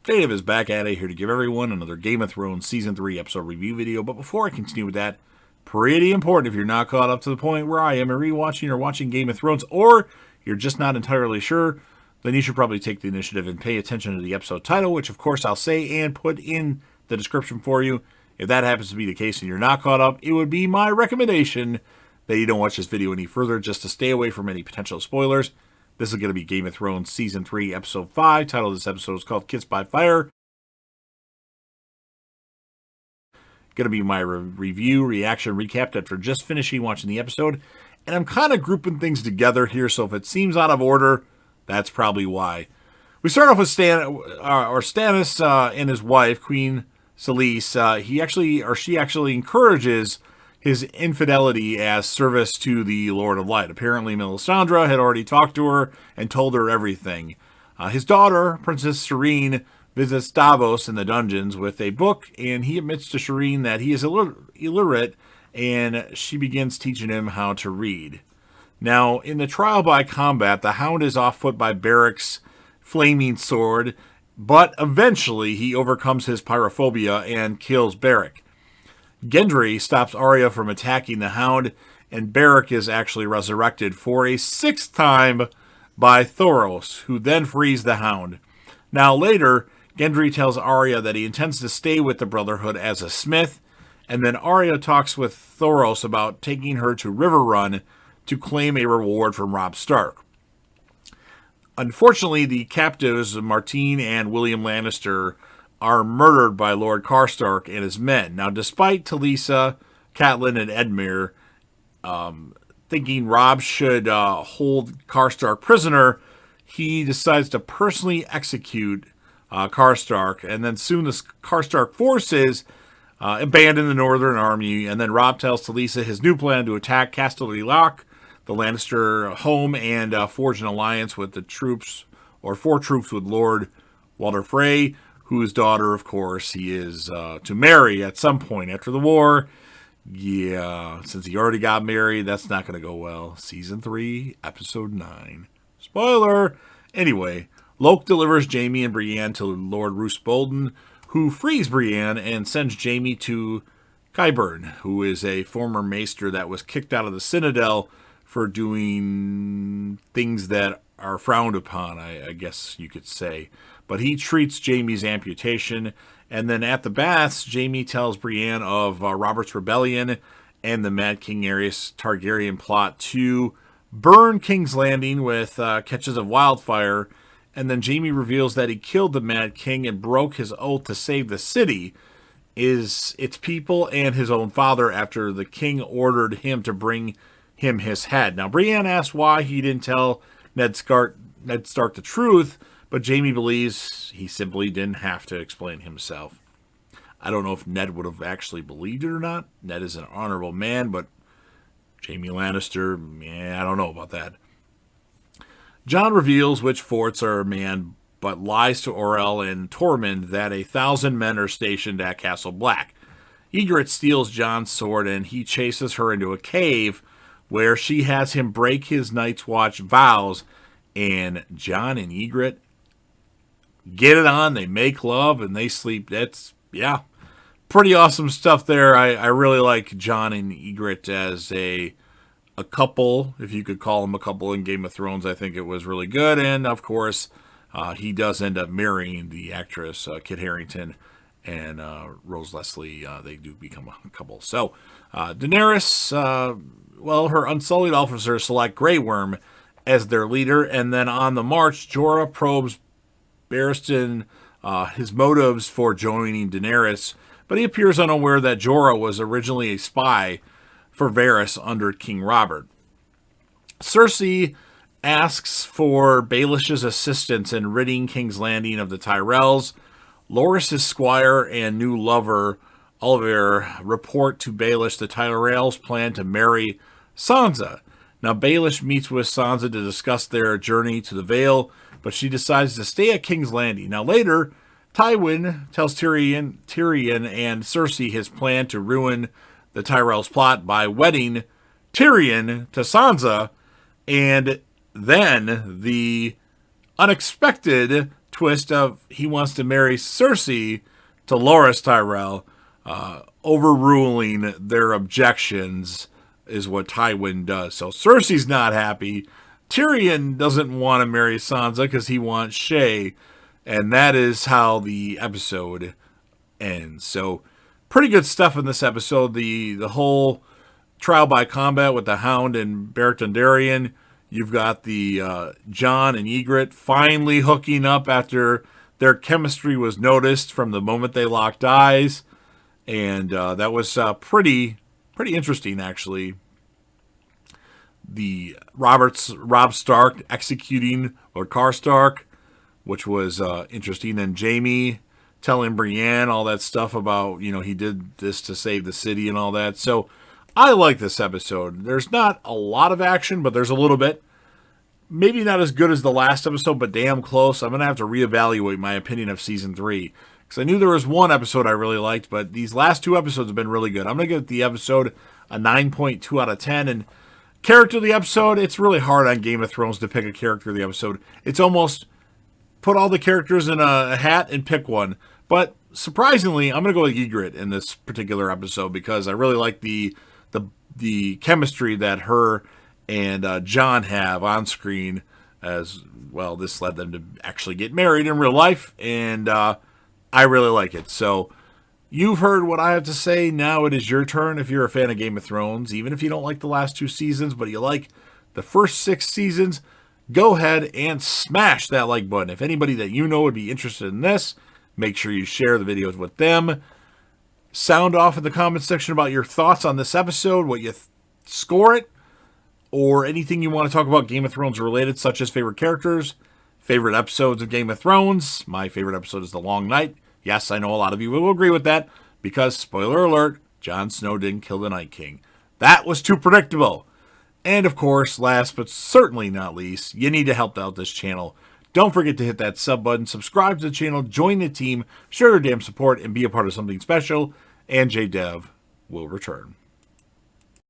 Dave is back at it, here to give everyone another Game of Thrones Season 3 episode review video. But before I continue with that, pretty important, if you're not caught up to the point where I am in rewatching or watching Game of Thrones, or you're just not entirely sure, then you should probably take the initiative and pay attention to the episode title, which of course I'll say and put in the description for you. If that happens to be the case and you're not caught up, it would be my recommendation that you don't watch this video any further, just to stay away from any potential spoilers. This is going to be Game of Thrones Season 3, Episode 5. Title of this episode is called Kissed by Fire. Going to be my review, reaction, recap after just finishing watching the episode. And I'm kind of grouping things together here, so if it seems out of order, that's probably why. We start off with Stannis and his wife, Queen Selyse. She actually encourages his infidelity as service to the Lord of Light. Apparently, Melisandre had already talked to her and told her everything. His daughter, Princess Shireen, visits Davos in the dungeons with a book, and he admits to Shireen that he is illiterate, and she begins teaching him how to read. Now, in the trial by combat, the Hound is off foot by Beric's flaming sword, but eventually he overcomes his pyrophobia and kills Beric. Gendry stops Arya from attacking the Hound, and Beric is actually resurrected for a sixth time by Thoros, who then frees the Hound. Now later, Gendry tells Arya that he intends to stay with the Brotherhood as a smith, and then Arya talks with Thoros about taking her to Riverrun to claim a reward from Robb Stark. Unfortunately, the captives, Martine and William Lannister, are murdered by Lord Karstark and his men. Now, despite Talisa, Catelyn, and Edmure thinking Robb should hold Karstark prisoner, he decides to personally execute Karstark, and then soon the Karstark forces abandon the Northern Army, and then Robb tells Talisa his new plan to attack Casterly Lock, the Lannister home, and forge an alliance with the troops, or four troops with Lord Walder Frey, whose daughter, of course, he is to marry at some point after the war. Yeah, since he already got married, that's not going to go well. Season 3, Episode 9. Spoiler! Anyway, Loke delivers Jaime and Brienne to Lord Roose Bolton, who frees Brienne and sends Jaime to Qyburn, who is a former maester that was kicked out of the Citadel for doing things that are frowned upon, I guess you could say. But he treats Jaime's amputation, and then at the baths, Jaime tells Brienne of Robert's rebellion and the Mad King Aerys Targaryen plot to burn King's Landing with catches of wildfire, and then Jaime reveals that he killed the Mad King and broke his oath to save the city, its people, and his own father after the king ordered him to bring him his head. Now, Brienne asks why he didn't tell Ned Stark the truth, but Jaime believes he simply didn't have to explain himself. I don't know if Ned would have actually believed it or not. Ned is an honorable man, but Jaime Lannister, I don't know about that. Jon reveals which forts are manned, but lies to Orell and Tormund that 1,000 men are stationed at Castle Black. Ygritte steals Jon's sword, and he chases her into a cave where she has him break his Night's Watch vows, and Jon and Ygritte get it on. They make love and they sleep. That's, pretty awesome stuff there. I really like Jon and Ygritte as a couple, if you could call them a couple in Game of Thrones. I think it was really good. And of course, he does end up marrying the actress Kit Harington and Rose Leslie. They do become a couple. So Daenerys, her unsullied officers select Grey Worm as their leader, and then on the march, Jorah probes Barristan his motives for joining Daenerys, but he appears unaware that Jorah was originally a spy for Varys under King Robert. Cersei asks for Baelish's assistance in ridding King's Landing of the Tyrells. Loras' squire and new lover, Oliver, report to Baelish the Tyrells plan to marry Sansa. Now, Baelish meets with Sansa to discuss their journey to the Vale, but she decides to stay at King's Landing. Now, later, Tywin tells Tyrion and Cersei his plan to ruin the Tyrells' plot by wedding Tyrion to Sansa, and then the unexpected twist of he wants to marry Cersei to Loras Tyrell, overruling their objections is what Tywin does. So Cersei's not happy. Tyrion doesn't want to marry Sansa because he wants Shae, and that is how the episode ends. So pretty good stuff in this episode. The whole trial by combat with the Hound and Beric Dondarrion. You've got the Jon and Ygritte finally hooking up after their chemistry was noticed from the moment they locked eyes. And that was pretty interesting, actually. The Robb Stark executing Lord Karstark, which was interesting. And Jaime telling Brienne all that stuff about, he did this to save the city and all that. So I like this episode. There's not a lot of action, but there's a little bit. Maybe not as good as the last episode, but damn close. I'm going to have to reevaluate my opinion of Season 3. Because I knew there was one episode I really liked, but these last 2 episodes have been really good. I'm going to give the episode a 9.2 out of 10. And character of the episode, it's really hard on Game of Thrones to pick a character of the episode. It's almost put all the characters in a hat and pick one. But surprisingly, I'm going to go with Ygritte in this particular episode because I really like the chemistry that her and Jon have on screen. As well, this led them to actually get married in real life, and I really like it. So you've heard what I have to say. Now it is your turn. If you're a fan of Game of Thrones, even if you don't like the last 2 seasons, but you like the first 6 seasons, go ahead and smash that like button. If anybody that you know would be interested in this, make sure you share the videos with them. Sound off in the comments section about your thoughts on this episode, what you score it, or anything you want to talk about Game of Thrones related, such as favorite characters, favorite episodes of Game of Thrones. My favorite episode is The Long Night. Yes, I know a lot of you will agree with that, because, spoiler alert, Jon Snow didn't kill the Night King. That was too predictable. And of course, last but certainly not least, you need to help out this channel. Don't forget to hit that sub button, subscribe to the channel, join the team, show your damn support, and be a part of something special. And JDev will return.